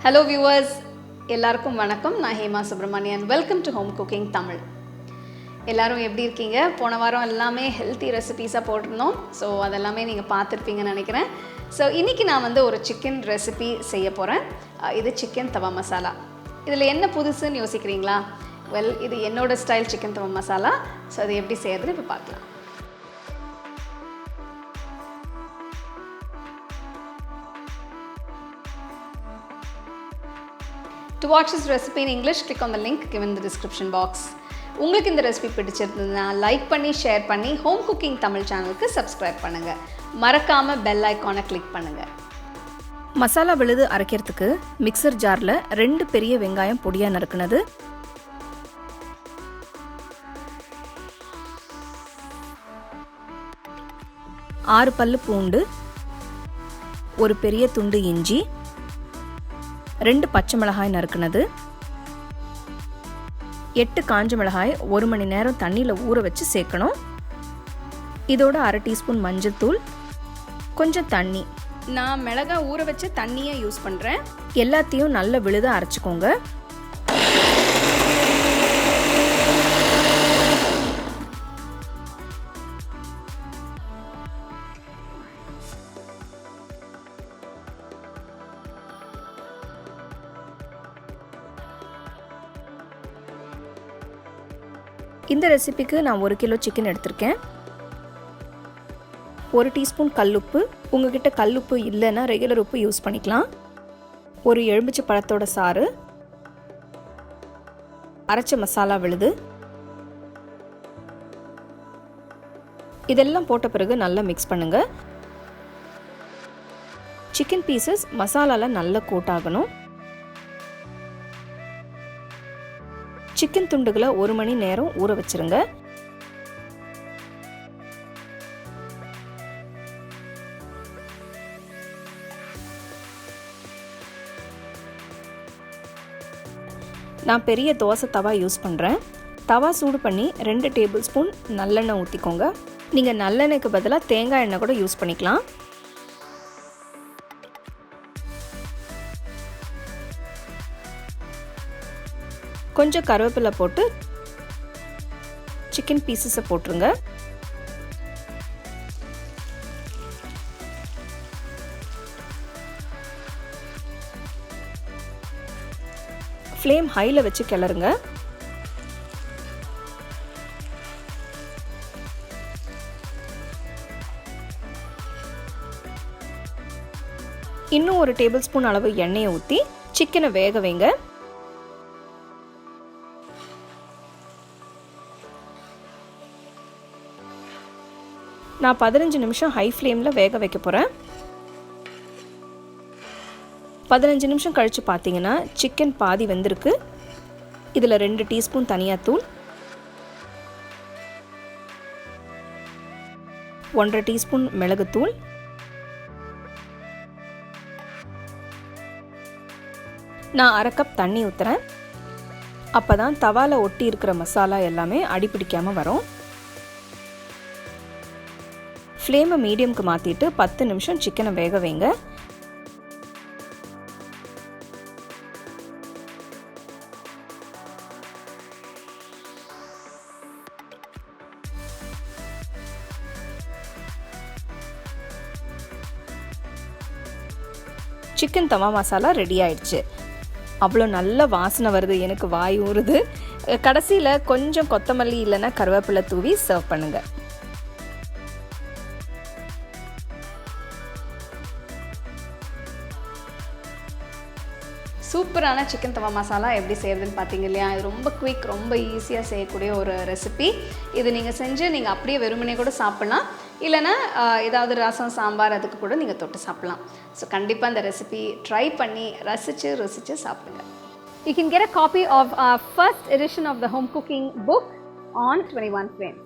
Hello viewers, எல்லாருக்கும் வணக்கம். நான் Hema Subramanian. Welcome to home cooking Tamil. எல்லாரும் எப்படி இருக்கீங்க? போன வாரம் எல்லாமே ஹெல்த்தி ரெசிபீஸாக போட்டிருந்தோம். ஸோ அதெல்லாமே நீங்கள் பார்த்துருப்பீங்கன்னு நினைக்கிறேன். ஸோ இன்றைக்கி நான் ஒரு சிக்கன் ரெசிபி செய்ய போகிறேன். இது சிக்கன் தவா மசாலா. இதில் என்ன புதுசுன்னு யோசிக்கிறீங்களா? இது என்னோடய ஸ்டைல் சிக்கன் தவா மசாலா. ஸோ அது எப்படி செய்கிறது இப்போ பார்க்கலாம். To watch this recipe in English, click on the link given in the description box. உங்களுக்கு இந்த ரெசிபி பிடிச்சிருந்ததுன்னா லைக் பண்ணி ஷேர் பண்ணி ஹோம் குக்கிங் தமிழ் சேனலுக்கு சப்ஸ்கிரைப் பண்ணுங்கள். மறக்காமல் பெல் ஐக்கானை கிளிக் பண்ணுங்கள். மசாலா விழுது அரைக்கிறதுக்கு மிக்சர் ஜாரில் 2 பெரிய வெங்காயம் பொடியாக நறுக்குனது, 6 பல்லு பூண்டு, ஒரு பெரிய துண்டு இஞ்சி, 2 பச்சை மிளகாய் நறுக்குனது, 8 காஞ்ச மிளகாய் 1 மணி நேரம் தண்ணியில் ஊற வச்சு சேர்க்கணும். இதோட 1/2 டீஸ்பூன் மஞ்சள் தூள், கொஞ்சம் தண்ணி. நான் மிளகாய் ஊற வச்சு தண்ணியை யூஸ் பண்ணுறேன். எல்லாத்தையும் நல்ல விழுத அரைச்சிக்கோங்க. இந்த ரெசிபிக்கு நான் 1 கிலோ சிக்கன் எடுத்திருக்கேன். 1 டீஸ்பூன் கல்லுப்பு, உங்ககிட்ட கல்லுப்பு இல்லைன்னா ரெகுலர் உப்பு யூஸ் பண்ணிக்கலாம். ஒரு எலுமிச்சை பழத்தோட சாறு, அரைச்ச மசாலா விழுது. இதெல்லாம் போட்ட பிறகு நல்லா மிக்ஸ் பண்ணுங்க. சிக்கன் பீசஸ் மசாலால நல்லா கோட் ஆகணும். சிக்கன் துண்டுகளை 1 மணி நேரம் ஊற வச்சிருங்க. நான் பெரிய தோசை தவா யூஸ் பண்ணுறேன். தவா சூடு பண்ணி 2 டேபிள் ஸ்பூன் நல்லெண்ணெய் ஊற்றிக்கோங்க. நீங்கள் நல்லெண்ணெய்க்கு பதிலாக தேங்காய் எண்ணெய் கூட யூஸ் பண்ணிக்கலாம். கொஞ்சம் கருவேப்பிலை போட்டு சிக்கன் பீசஸை போட்டுருங்க. ஃப்ளேம் ஹையில் வச்சு கிளறுங்க. இன்னும் 1 டேபிள் ஸ்பூன் அளவு எண்ணெயை ஊற்றி சிக்கனை வேக வைங்க. நான் 15 நிமிஷம் ஹை ஃப்ளேமில் வேக வைக்க போகிறேன். 15 நிமிஷம் கழித்து பார்த்தீங்கன்னா சிக்கன் பாதி வெந்திருக்கு. இதில் 2 டீஸ்பூன் தனியாத்தூள், 1/2 டீஸ்பூன் மிளகுத்தூள், நான் 1/2 கப் தண்ணி ஊற்றுறேன். அப்போ தான் தவாவில் ஒட்டி இருக்கிற மசாலா எல்லாமே அடிப்பிடிக்காமல் வரும். ஃப்ளேமை மீடியம்க்கு மாற்றிட்டு 10 நிமிஷம் சிக்கனை வேக வைங்க. சிக்கன் தவா மசாலா ரெடி ஆயிடுச்சு. அவ்வளோ நல்ல வாசனை வருது, எனக்கு வாய் ஊறுது. கடைசியில் கொஞ்சம் கொத்தமல்லி இல்லைன்னா கருவேப்பிலை தூவி சர்வ் பண்ணுங்கள். சூப்பரான சிக்கன் தவா மசாலா எப்படி செய்கிறதுன்னு பார்த்தீங்க இல்லையா? இது ரொம்ப குயிக், ரொம்ப ஈஸியாக செய்யக்கூடிய ஒரு ரெசிபி. இது நீங்கள் செஞ்சு நீங்கள் அப்படியே வெறுமனே கூட சாப்பிட்லாம். இல்லைனா ஏதாவது ரசம், சாம்பார் அதுக்கு கூட நீங்கள் தொட்டு சாப்பிட்லாம். ஸோ கண்டிப்பாக இந்த ரெசிபி ட்ரை பண்ணி ருசித்து சாப்பிடுங்க. You can get a copy of our first edition of the home cooking book on 21 frames.